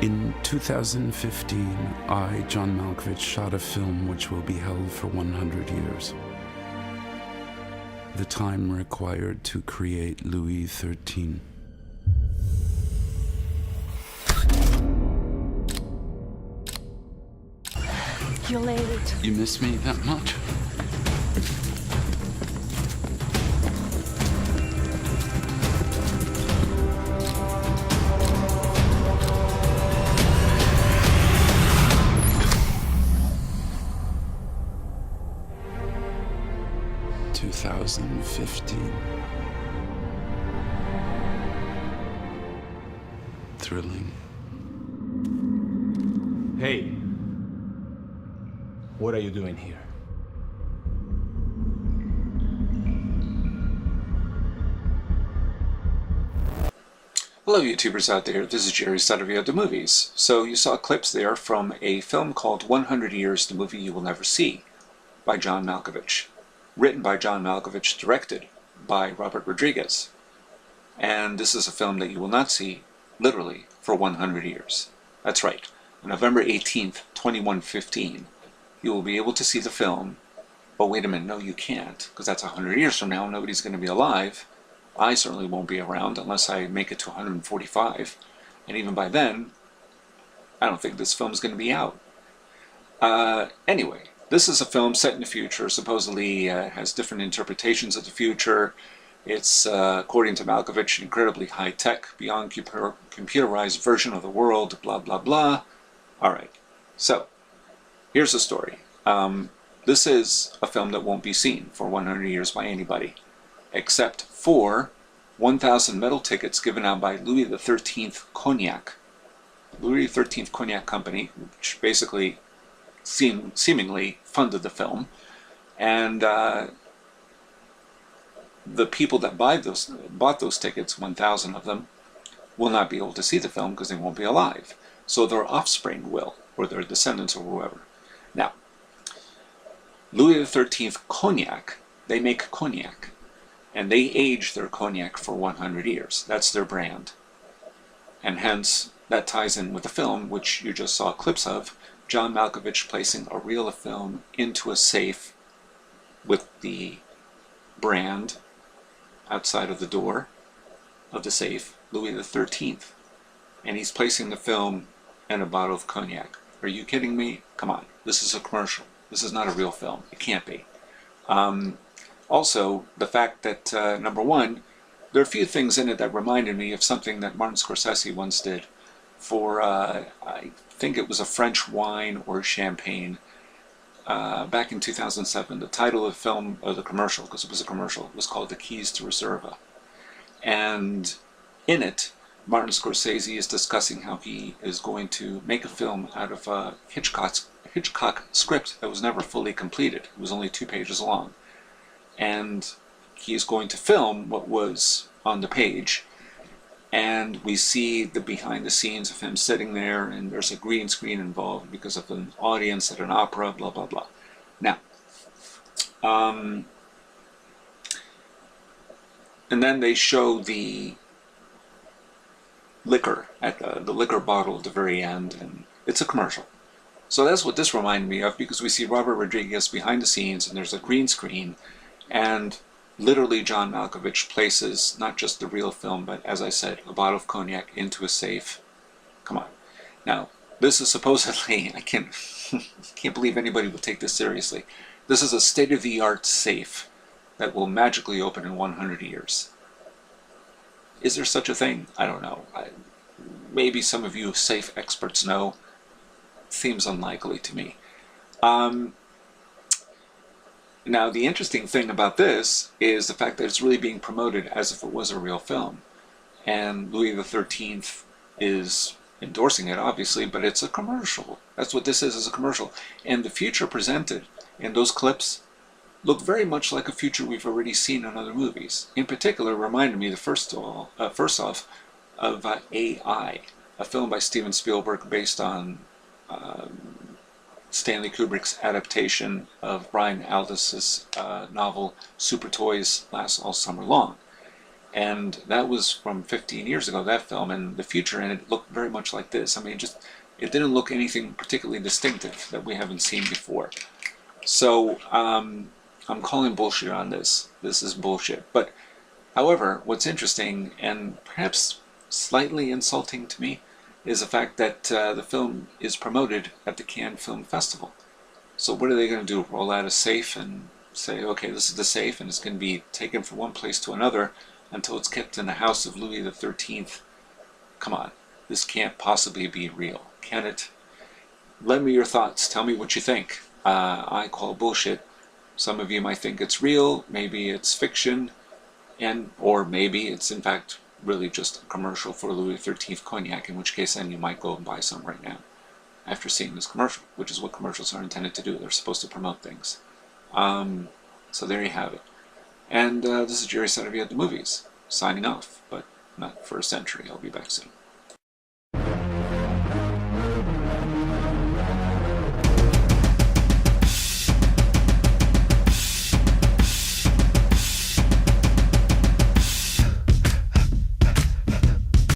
In 2015, I, John Malkovich, shot a film which will be held for 100 years. The time required to create Louis XIII. You late. You miss me that much? (2015). Thrilling. Hey, what are you doing here? Hello YouTubers out there, this is Jerry Saravia the Movies. So you saw clips there from a film called 100 Years, the Movie You Will Never See by John Malkovich. Written by John Malkovich, directed by Robert Rodriguez. And this is a film that you will not see, literally, for 100 years. That's right, on November 18th, 2115, you will be able to see the film. Oh, wait a minute, no you can't, because that's 100 years from now, nobody's going to be alive. I certainly won't be around unless I make it to 145, and even by then, I don't think this film's going to be out. Anyway, this is a film set in the future, supposedly has different interpretations of the future. It's, according to Malkovich, incredibly high-tech, beyond computerized version of the world, blah blah blah. Alright, so, here's the story. This is a film that won't be seen for 100 years by anybody, except for 1,000 metal tickets given out by Louis XIII Cognac. Louis XIII Cognac Company, which basically seemingly funded the film, and the people that bought those tickets, 1,000 of them, will not be able to see the film because they won't be alive. So their offspring will, or their descendants or whoever. Now, Louis XIII Cognac, they make cognac, and they age their cognac for 100 years. That's their brand. And hence, that ties in with the film, which you just saw clips of, John Malkovich placing a reel of film into a safe with the brand outside of the door of the safe, Louis XIII. And he's placing the film in a bottle of cognac. Are you kidding me? Come on, this is a commercial. This is not a real film. It can't be. Also, the fact that, number one, there are a few things in it that reminded me of something that Martin Scorsese once did for, I think it was a French wine or champagne, back in 2007. The title of the film, or the commercial, because it was a commercial, was called The Keys to Reserva. And in it, Martin Scorsese is discussing how he is going to make a film out of a Hitchcock script that was never fully completed. It was only 2 pages long. And he is going to film what was on the page, and we see the behind the scenes of him sitting there, and there's a green screen involved because of an audience at an opera, blah blah blah. Now, and then they show the liquor at the liquor bottle at the very end, and it's a commercial. So that's what this reminded me of, because we see Robert Rodriguez behind the scenes, and there's a green screen, and literally John Malkovich places not just the real film, but as I said, a bottle of cognac into a safe. Come on. Now, this is supposedly, I can't believe anybody would take this seriously. This is a state-of-the-art safe that will magically open in 100 years. Is there such a thing? I don't know. Maybe some of you safe experts know. Seems unlikely to me. Now, the interesting thing about this is the fact that it's really being promoted as if it was a real film. And Louis XIII is endorsing it, obviously, but it's a commercial. That's what this is a commercial. And the future presented in those clips look very much like a future we've already seen in other movies. In particular, reminded me, first off, of AI, a film by Steven Spielberg based on Stanley Kubrick's adaptation of Brian Aldiss's novel Super Toys Last All Summer Long. And that was from 15 years ago, that film, and the future in it looked very much like this. I mean, it didn't look anything particularly distinctive that we haven't seen before. So I'm calling bullshit on this. This is bullshit. But however, what's interesting and perhaps slightly insulting to me is the fact that the film is promoted at the Cannes Film Festival. So what are they going to do? Roll out a safe and say, okay, this is the safe, and it's going to be taken from one place to another until it's kept in the house of Louis XIII? Come on, this can't possibly be real, can it? Lend me your thoughts. Tell me what you think. I call bullshit. Some of you might think it's real, maybe it's fiction, or maybe it's in fact really just a commercial for Louis XIII Cognac, in which case then you might go and buy some right now after seeing this commercial, which is what commercials are intended to do. They're supposed to promote things. So there you have it. And this is Jerry Saravia at the Movies, signing off, but not for a century. I'll be back soon.